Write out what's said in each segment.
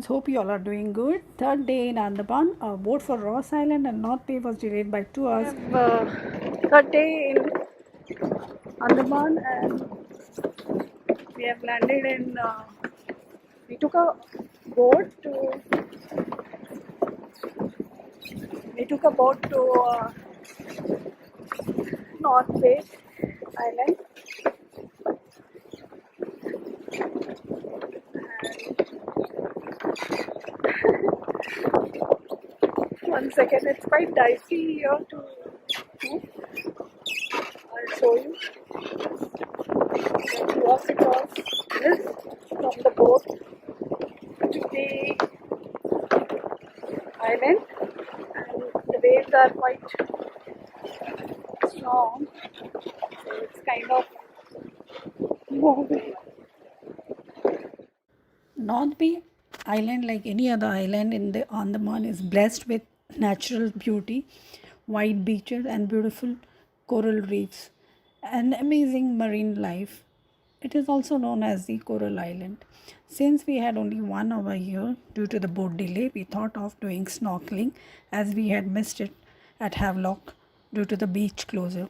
everyone. Hope you all are doing good. Third day in Andaman, our boat for Ross Island and North Bay was delayed by 2 hours. Third day in Andaman, and we have landed in. We took a boat to. We took a boat to North Bay Island. One second, it's quite dicey here to move. I'll show you. When you walk across this from the boat to the island, and the waves are quite strong, so it's kind of moving. North Bay Island, like any other island in the Andaman, is blessed with natural beauty, white beaches, and beautiful coral reefs, and amazing marine life. It is also known as the Coral Island. Since we had only 1 hour here due to the boat delay, we thought of doing snorkeling as we had missed it at Havelock due to the beach closure.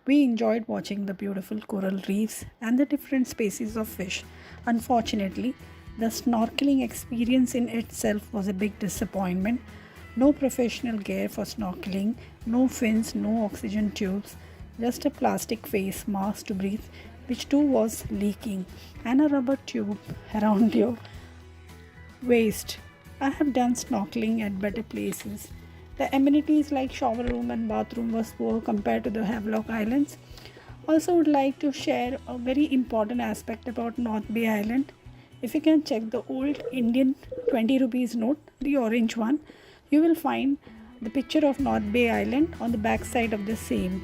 We enjoyed watching the beautiful coral reefs and the different species of fish. Unfortunately, the snorkeling experience in itself was a big disappointment. No professional gear for snorkeling, no fins, no oxygen tubes, just a plastic face mask to breathe, which too was leaking, and a rubber tube around your waist. I have done snorkeling at better places. The amenities like shower room and bathroom was poor compared to the Havelock Islands. Also would like to share a very important aspect about North Bay Island. If you can check the old Indian 20 rupees note, the orange one, you will find the picture of North Bay Island on the back side of the same.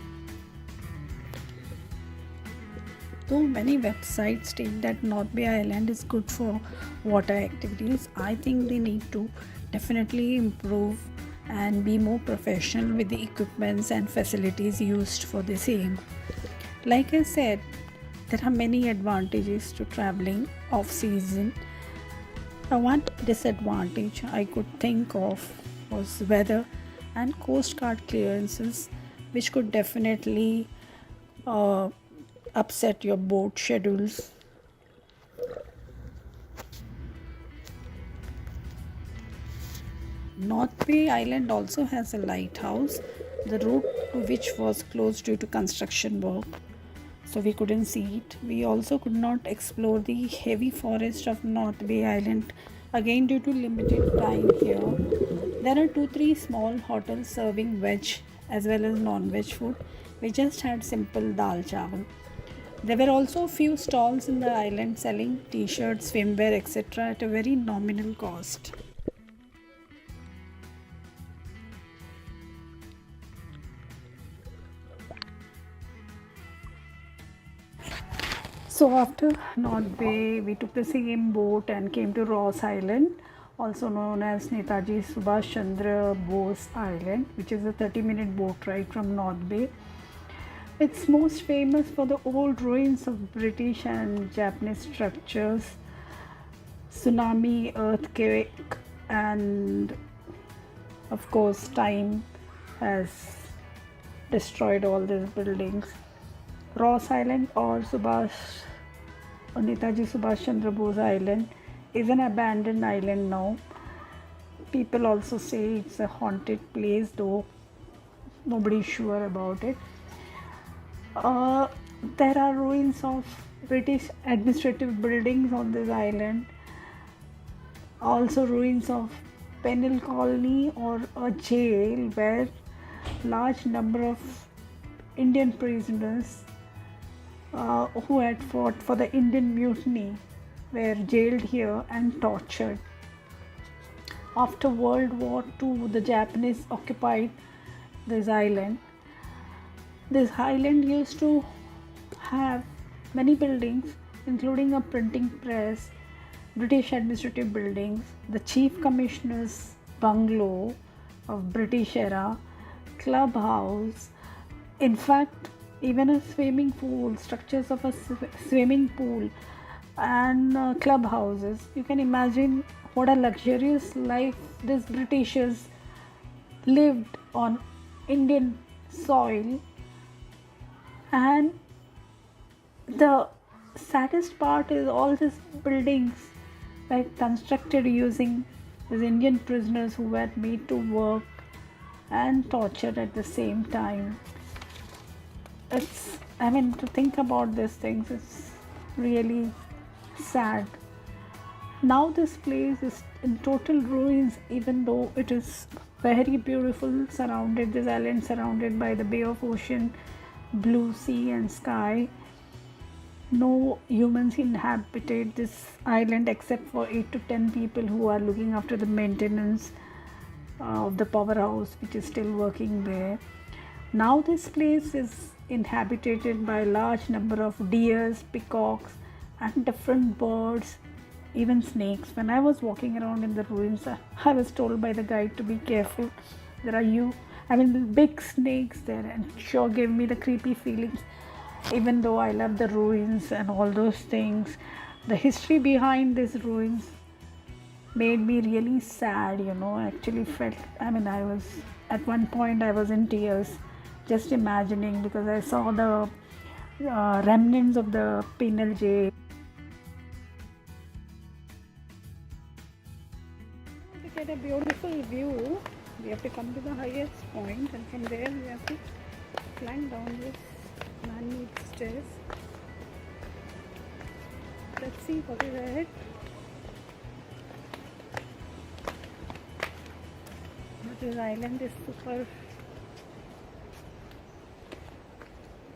Though many websites state that North Bay Island is good for water activities, I think they need to definitely improve and be more professional with the equipments and facilities used for the same. Like I said, there are many advantages to traveling off season. One disadvantage I could think of was weather and coast guard clearances, which could definitely upset your boat schedules. North Bay Island also has a lighthouse, the route to which was closed due to construction work, so we couldn't see it. We also could not explore the heavy forest of North Bay Island, again due to limited time here. There are 2-3 small hotels serving veg as well as non-veg food. We just had simple dal chawal. There were also a few stalls in the island selling t-shirts, swimwear, etc. at a very nominal cost. So after North Bay, we took the same boat and came to Ross Island, also known as Netaji Subhash Chandra Bose Island, which is a 30-minute boat ride from North Bay. It's most famous for the old ruins of British and Japanese structures, tsunami, earthquake, and of course time has destroyed all these buildings. Ross Island or Netaji Subhash Chandra Bose Island is an abandoned island now. People also say it's a haunted place, though nobody's sure about it. There are ruins of British administrative buildings on this island, also ruins of penal colony or a jail where large number of Indian prisoners who had fought for the Indian mutiny were jailed here and tortured. After World War II, the Japanese occupied this island. This island used to have many buildings, including a printing press, British administrative buildings, the Chief Commissioner's bungalow of British era, clubhouse, in fact, even a swimming pool, structures of a swimming pool, and clubhouses. You can imagine What a luxurious life these Britishers lived on Indian soil. And the saddest part is all these buildings were constructed using these Indian prisoners who were made to work and tortured at the same time. I mean, to think about these things, it's really sad. Now this place is in total ruins, even though it is very beautiful, surrounded, this island surrounded by the Bay of Ocean, blue sea and sky. No humans inhabited this island except for 8 to 10 people who are looking after the maintenance of the powerhouse, which is still working there. Now this place is inhabited by a large number of deers, peacocks and different birds, even snakes. When I was walking around in the ruins, I was told by the guide to be careful. There are big snakes there, and sure gave me the creepy feelings. Even though I love the ruins and all those things, the history behind these ruins made me really sad, I actually felt, I was, at one point I was in tears just imagining, because I saw the remnants of the penal jail. To get a beautiful view, we have to come to the highest point, and from there we have to climb down this man-made stairs. Let's see what is ahead. This island is super,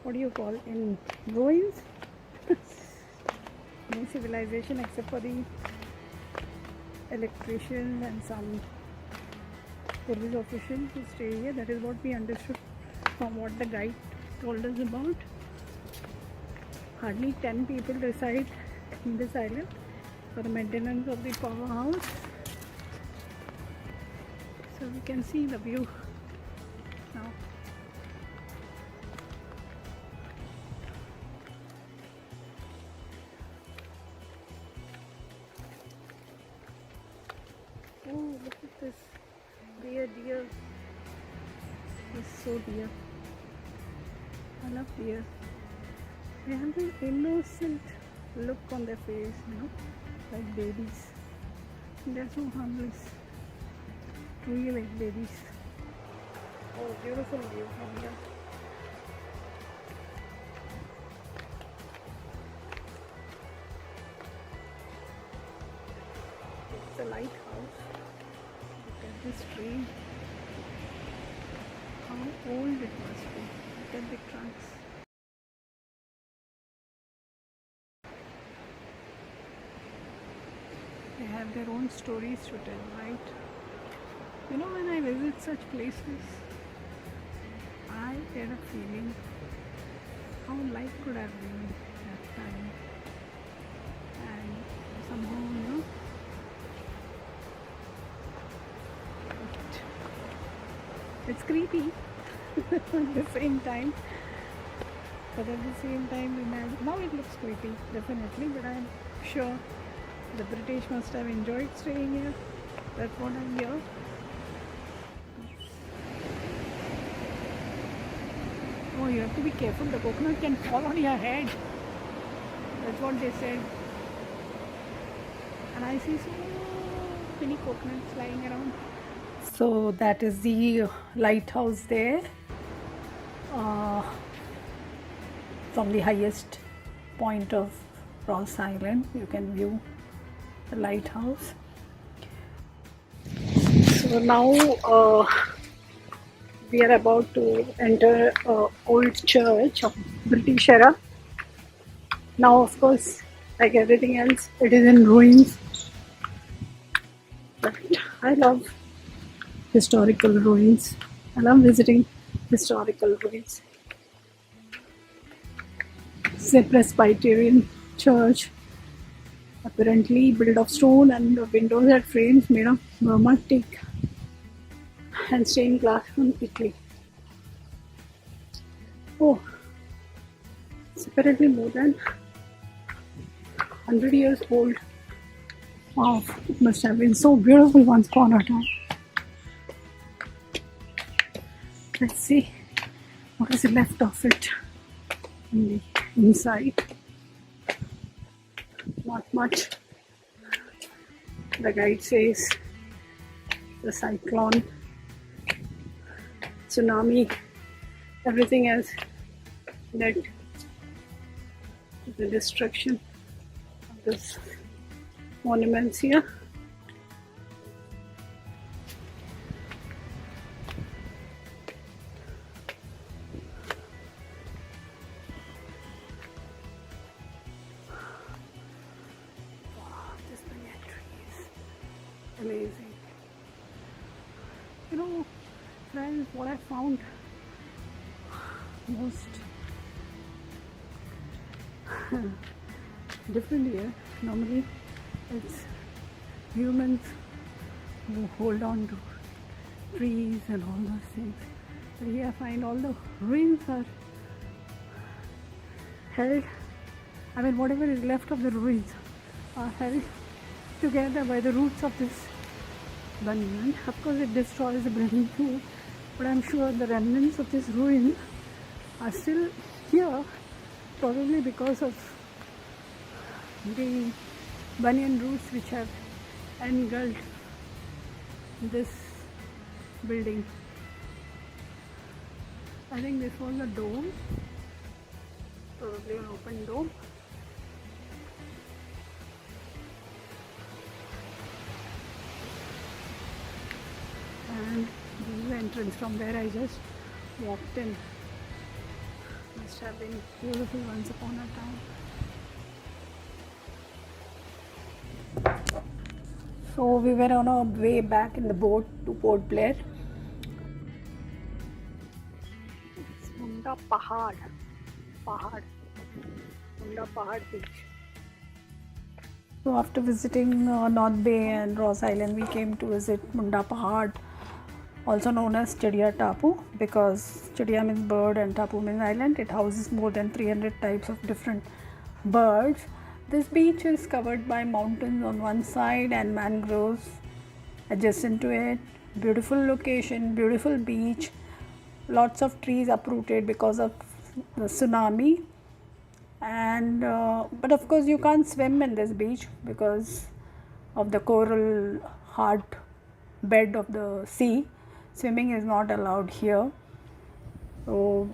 what do you call, in ruins. No civilization except for the electricians and some police officials who stay here. That is what we understood from what the guide told us about. Hardly 10 people reside in this island for the maintenance of the powerhouse. So we can see the view now. Oh, look at this deer. It's so dear. I love deer. They have an innocent look on their face, like babies. They're so harmless. Really like babies. Oh, beautiful view from here. It's a lighthouse. Look at this tree. How old it must be. Look at the trunks. They have their own stories to tell, right? When I visit such places, I get a feeling how life could have been that time. And somehow, it's creepy at the same time. But at the same time, imagine, now it looks creepy, definitely, but I'm sure the British must have enjoyed staying here. That's what I hear. Oh, you have to be careful. The coconut can fall on your head. That's what they said. And I see so many coconuts lying around. So that is the lighthouse there. From the highest point of Ross Island, you can view the lighthouse. So now we are about to enter old church of British era. Now, of course, like everything else, it is in ruins. But I love historical ruins. I love visiting historical ruins. It's a Presbyterian church, apparently built of stone, and the windows had frames made of Burma teak and stained glass from Italy. Oh, it's apparently more than 100 years old. Wow, it must have been so beautiful once upon a time. Let's see what is left of it in the inside. Not much. The guide says the cyclone, tsunami, everything has led to the destruction of this monuments here. This banyan tree is amazing. You know, friends, what I found most different here, normally it's humans who hold on to trees and all those things. But here I find all the ruins are held, I mean whatever is left of the ruins are held together by the roots of this banyan. Of course it destroys the building too, but I'm sure the remnants of this ruin are still here, probably because of the banyan roots which have engulfed this building. I think this was a dome, probably an open dome. And this is the entrance from where I just walked in. Must have been beautiful once upon a time. So we were on our way back in the boat to Port Blair. It's Munda Pahad beach. So after visiting North Bay and Ross Island, we came to visit Munda Pahad, also known as Chidiya Tapu, because Chidiya means bird and Tapu means island. It houses more than 300 types of different birds. This beach is covered by mountains on one side and mangroves adjacent to it. Beautiful location, beautiful beach, lots of trees uprooted because of the tsunami. And but of course you can't swim in this beach because of the coral hard bed of the sea. Swimming is not allowed here. So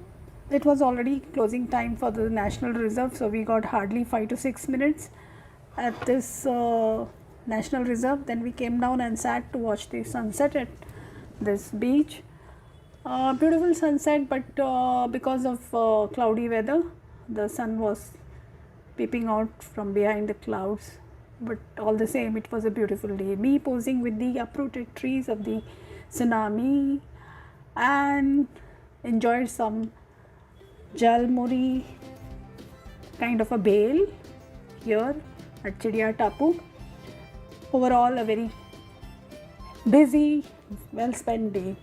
it was already closing time for the national reserve, so we got hardly 5 to 6 minutes at this national reserve. Then we came down and sat to watch the sunset at this beach. Beautiful sunset, but because of cloudy weather, the sun was peeping out from behind the clouds, but all the same it was a beautiful day. Me posing with the uprooted trees of the tsunami and enjoyed some jalmuri kind of a bale here at Chidiya Tapu. Overall a very busy, well spent day.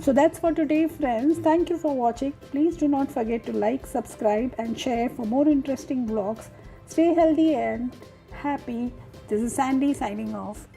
So that's for today, friends. Thank you for watching. Please do not forget to like, subscribe and share for more interesting vlogs. Stay healthy and happy. This is Sandy signing off.